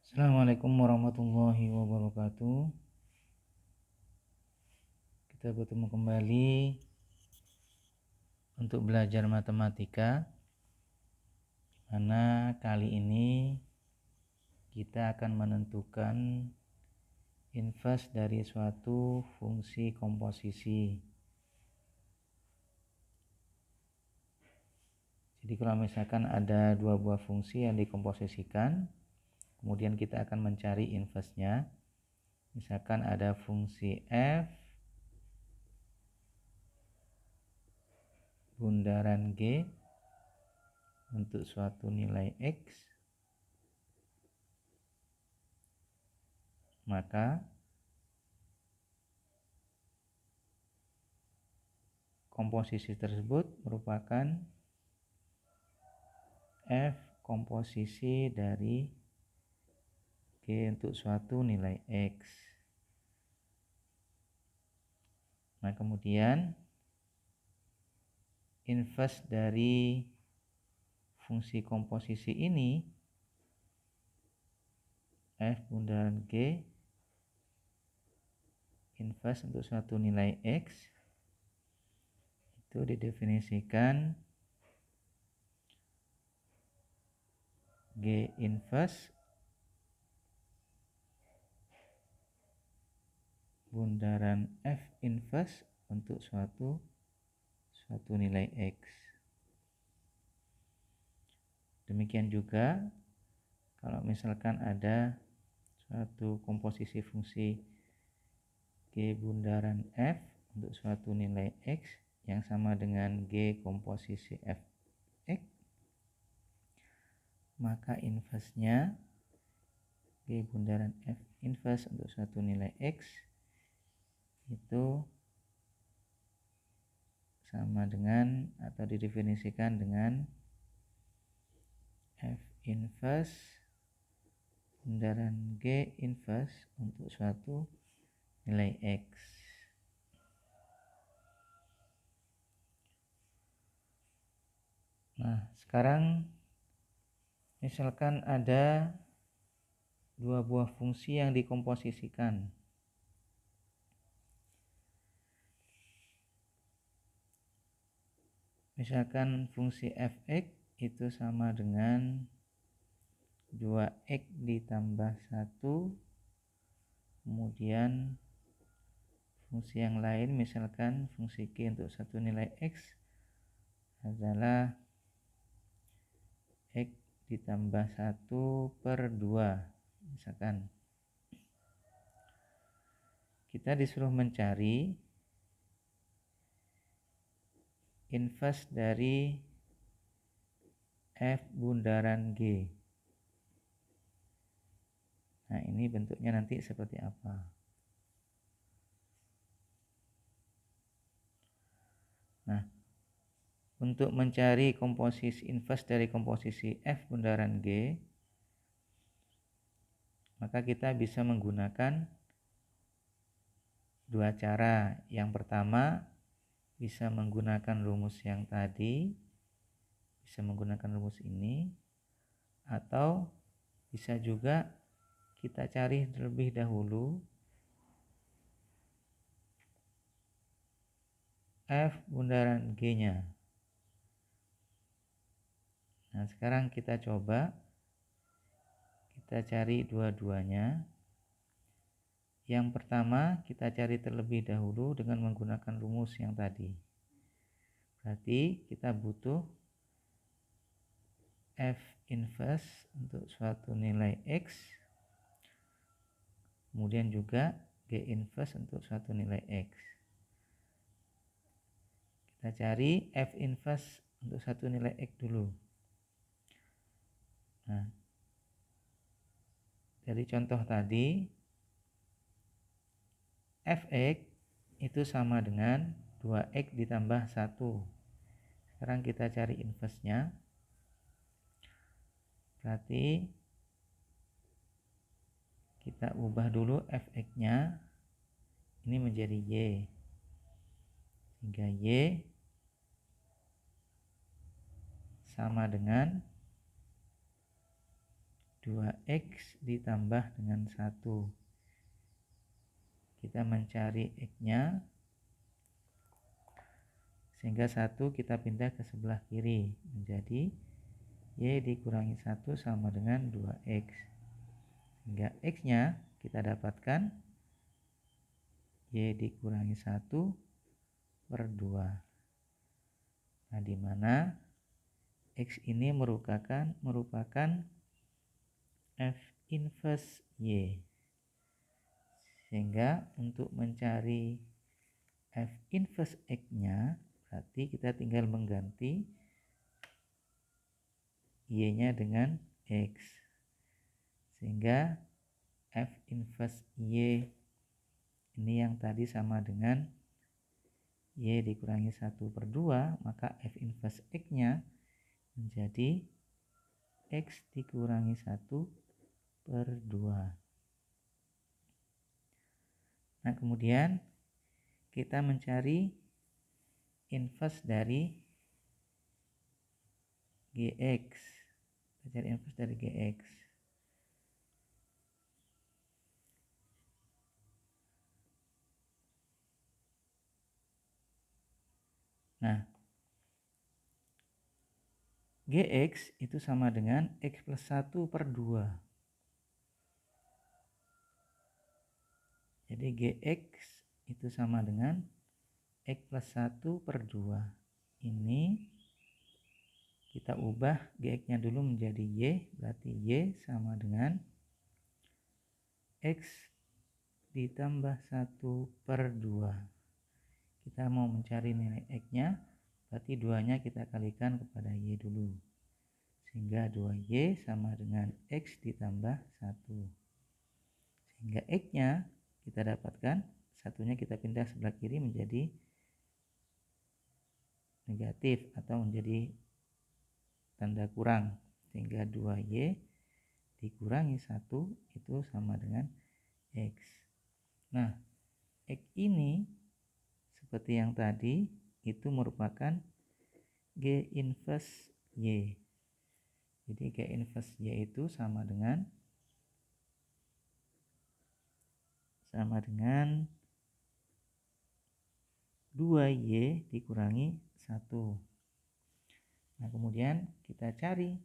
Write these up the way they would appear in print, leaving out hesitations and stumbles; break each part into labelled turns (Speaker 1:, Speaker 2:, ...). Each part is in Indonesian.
Speaker 1: Assalamualaikum warahmatullahi wabarakatuh. Kita bertemu kembali untuk belajar matematika, mana kali ini kita akan menentukan inverse dari suatu fungsi komposisi. Jadi kalau misalkan ada dua buah fungsi yang dikomposisikan, kemudian kita akan mencari inverse-nya. Misalkan ada fungsi f bundaran G untuk suatu nilai X, maka komposisi tersebut merupakan F komposisi dari G untuk suatu nilai X. Nah, kemudian inverse dari fungsi komposisi ini, F bundaran G inverse untuk suatu nilai X, itu didefinisikan G inverse bundaran F inverse untuk suatu nilai X. Demikian juga kalau misalkan ada suatu komposisi fungsi G bundaran F untuk suatu nilai X yang sama dengan G komposisi F X, maka inverse-nya G bundaran F inverse untuk suatu nilai X itu sama dengan atau didefinisikan dengan F inverse bundaran G inverse untuk suatu nilai X. Nah, sekarang misalkan ada dua buah fungsi yang dikomposisikan. Misalkan fungsi f(x) itu sama dengan 2x ditambah 1, kemudian fungsi yang lain misalkan fungsi G untuk satu nilai X adalah X ditambah 1/2. Misalkan kita disuruh mencari inverse dari F bundaran G. Nah, ini bentuknya nanti seperti apa? Nah, untuk mencari komposisi inverse dari komposisi F bundaran G, maka kita bisa menggunakan dua cara. Yang pertama, bisa menggunakan rumus yang tadi, bisa menggunakan rumus ini, atau bisa juga kita cari terlebih dahulu F bundaran G-nya. Nah, sekarang kita coba kita cari dua-duanya. Yang pertama, kita cari terlebih dahulu dengan menggunakan rumus yang tadi. Berarti kita butuh F inverse untuk suatu nilai X, kemudian juga G inverse untuk suatu nilai X. Kita cari F inverse untuk satu nilai X dulu. Nah, dari contoh tadi, Fx itu sama dengan 2x ditambah 1. Sekarang kita cari inverse-nya. Berarti kita ubah dulu Fx-nya ini menjadi Y, sehingga Y sama dengan 2x ditambah dengan 1. Kita mencari x-nya, sehingga 1 kita pindah ke sebelah kiri, menjadi y dikurangi 1 sama dengan 2x. Sehingga x-nya kita dapatkan y dikurangi 1 per 2. Nah, di mana x ini merupakan f inverse y. Sehingga untuk mencari f inverse x-nya, berarti kita tinggal mengganti y-nya dengan x. Sehingga f inverse y ini yang tadi sama dengan y dikurangi 1 per 2, maka f inverse x-nya menjadi x dikurangi 1 per 2. Nah, kemudian kita mencari inverse dari gx. Kita cari inverse dari gx. Nah, gx itu sama dengan x plus 1 per 2. Jadi gx itu sama dengan x plus 1 per 2. Ini kita ubah gx-nya dulu menjadi y, berarti y sama dengan x ditambah 1 per 2. Kita mau mencari nilai x-nya, berarti 2-nya kita kalikan kepada y dulu. Sehingga 2y sama dengan x ditambah 1. Sehingga x-nya kita dapatkan, satunya kita pindah sebelah kiri menjadi negatif atau menjadi tanda kurang. Sehingga 2y dikurangi 1 itu sama dengan x. Nah, x ini seperti yang tadi itu merupakan g inverse y. Jadi g inverse y itu sama dengan 2y dikurangi 1. Nah, kemudian kita cari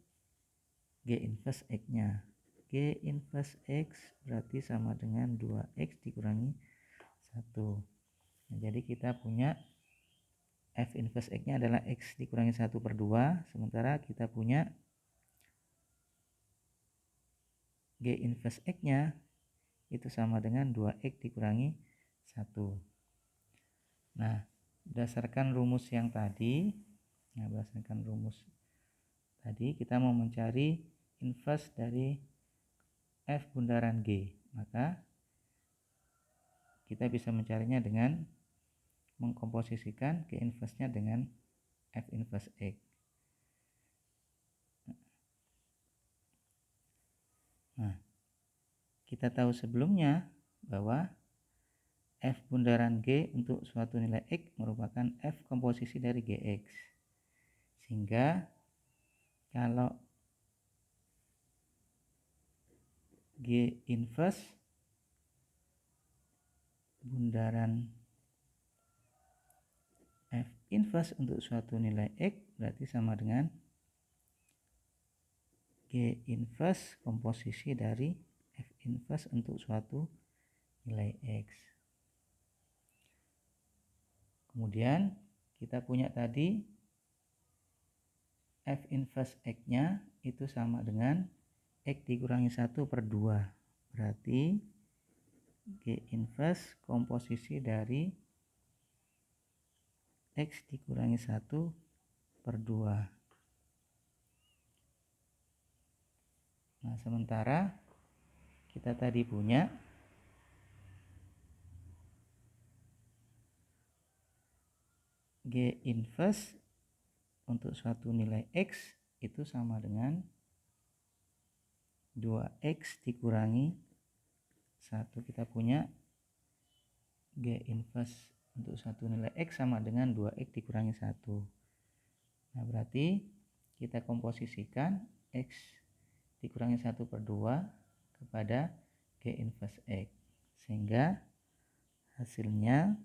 Speaker 1: g inverse x-nya. G inverse x berarti sama dengan 2x dikurangi 1. Nah, jadi kita punya f inverse x-nya adalah x dikurangi 1 per 2. Sementara kita punya g inverse x-nya itu sama dengan 2x dikurangi 1. Nah, berdasarkan rumus yang tadi, kita mau mencari inverse dari f bundaran g. Maka kita bisa mencarinya dengan mengkomposisikan g inverse-nya dengan f inverse x. Nah, kita tahu sebelumnya bahwa f bundaran g untuk suatu nilai x merupakan f komposisi dari gx. Sehingga kalau g inverse bundaran f inverse untuk suatu nilai x berarti sama dengan g inverse komposisi dari f inverse untuk suatu nilai x. Kemudian kita punya tadi f inverse x-nya itu sama dengan x dikurangi 1 per 2. Berarti g inverse komposisi dari x dikurangi 1 per 2. Nah, sementara kita tadi punya g inverse untuk suatu nilai x itu sama dengan 2x dikurangi 1. Kita punya g inverse untuk satu nilai x sama dengan 2x dikurangi 1. Nah, berarti kita komposisikan x dikurangi 1/2 kepada G inverse X, sehingga hasilnya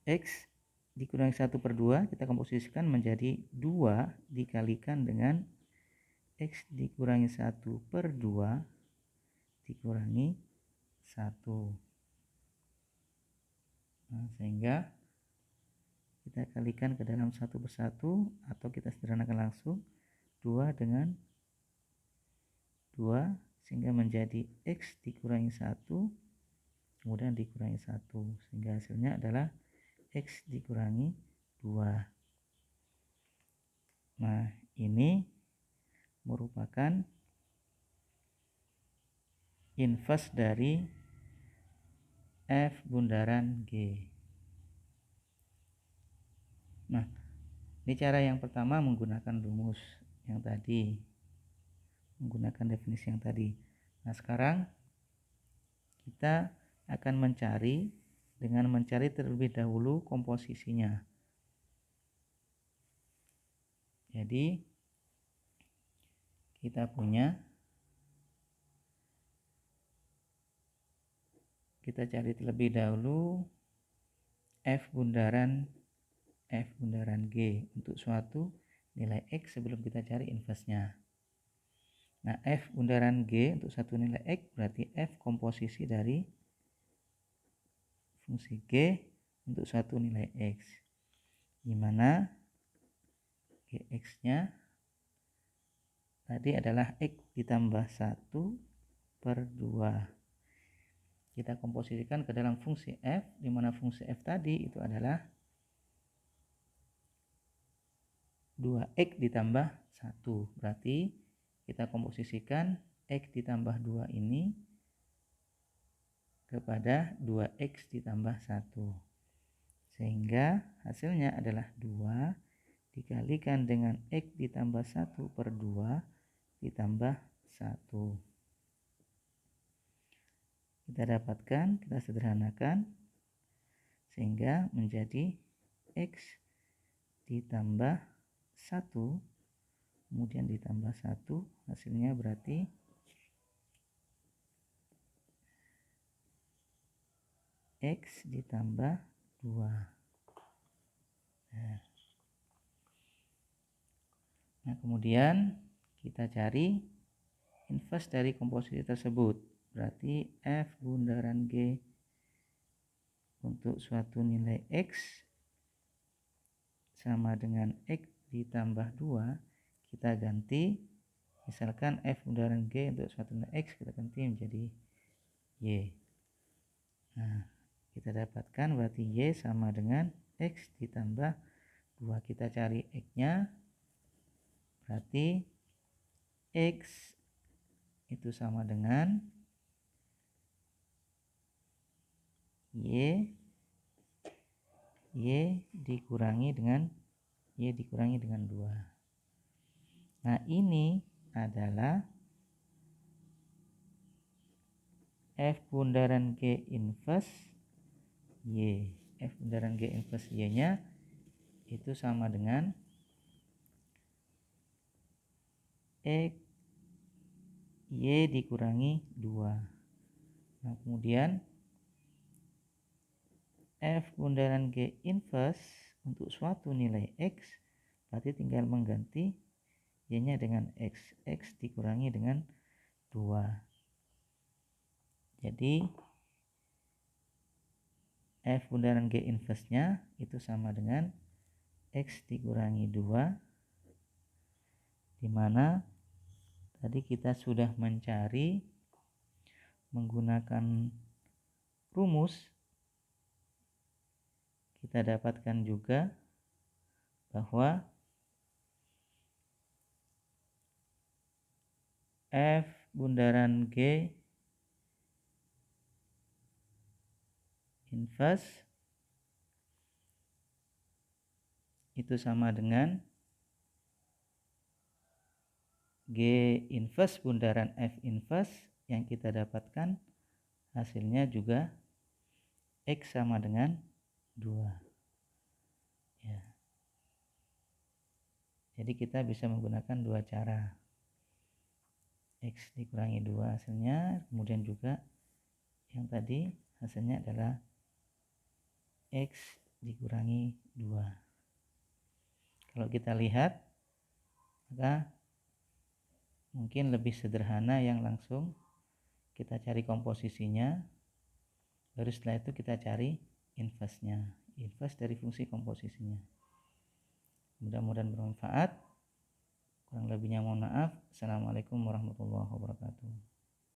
Speaker 1: X dikurangi 1/2 kita komposisikan menjadi 2 dikalikan dengan X dikurangi 1/2 dikurangi 1. Nah, sehingga kita kalikan ke dalam 1/1 atau kita sederhanakan langsung 2 dengan 2 sehingga menjadi X dikurangi 1 kemudian dikurangi 1 sehingga hasilnya adalah X dikurangi 2. Nah, ini merupakan inverse dari F bundaran G. Nah, ini cara yang pertama menggunakan rumus yang tadi, menggunakan definisi yang tadi. Nah, sekarang kita akan mencari dengan mencari terlebih dahulu komposisinya. Jadi kita cari terlebih dahulu F bundaran G untuk suatu nilai X sebelum kita cari inverse-nya. Nah, F bundaran G untuk satu nilai X berarti F komposisi dari fungsi G untuk suatu nilai X, di mana Gx-nya tadi adalah X ditambah 1/2. Kita komposisikan ke dalam fungsi F, di mana fungsi F tadi itu adalah 2X ditambah 1. Berarti kita komposisikan X ditambah 2 ini kepada 2X ditambah 1. Sehingga hasilnya adalah 2 dikalikan dengan X ditambah 1/2 ditambah 1. Kita dapatkan, kita sederhanakan sehingga menjadi X ditambah 1 kemudian ditambah 1, hasilnya berarti X ditambah 2. Nah, kemudian kita cari inverse dari komposisi tersebut. Berarti F bundaran G untuk suatu nilai X sama dengan X ditambah 2, kita ganti, misalkan F bundaran G untuk suatu nilai X kita ganti menjadi Y. Nah, kita dapatkan berarti Y sama dengan X ditambah 2. Kita cari X-nya, berarti X itu sama dengan Y dikurangi dengan 2. Nah, ini adalah F bundaran G inverse Y. F bundaran G inverse Y-nya itu sama dengan X Y dikurangi 2. Nah, kemudian F bundaran G inverse untuk suatu nilai X berarti tinggal mengganti Y-nya dengan X. X dikurangi dengan 2. Jadi F bundaran G inverse-nya itu sama dengan X dikurangi 2, di mana tadi kita sudah mencari menggunakan rumus, kita dapatkan juga bahwa F bundaran G inverse itu sama dengan G inverse bundaran F inverse yang kita dapatkan hasilnya juga X sama dengan 2. Ya. Jadi kita bisa menggunakan dua cara, X dikurangi 2 hasilnya, kemudian juga yang tadi hasilnya adalah X dikurangi 2. Kalau kita lihat, maka mungkin lebih sederhana yang langsung kita cari komposisinya, baru setelah itu kita cari inverse-nya, inverse dari fungsi komposisinya. Mudah-mudahan bermanfaat. Kurang lebihnya mohon maaf. Assalamualaikum warahmatullahi wabarakatuh.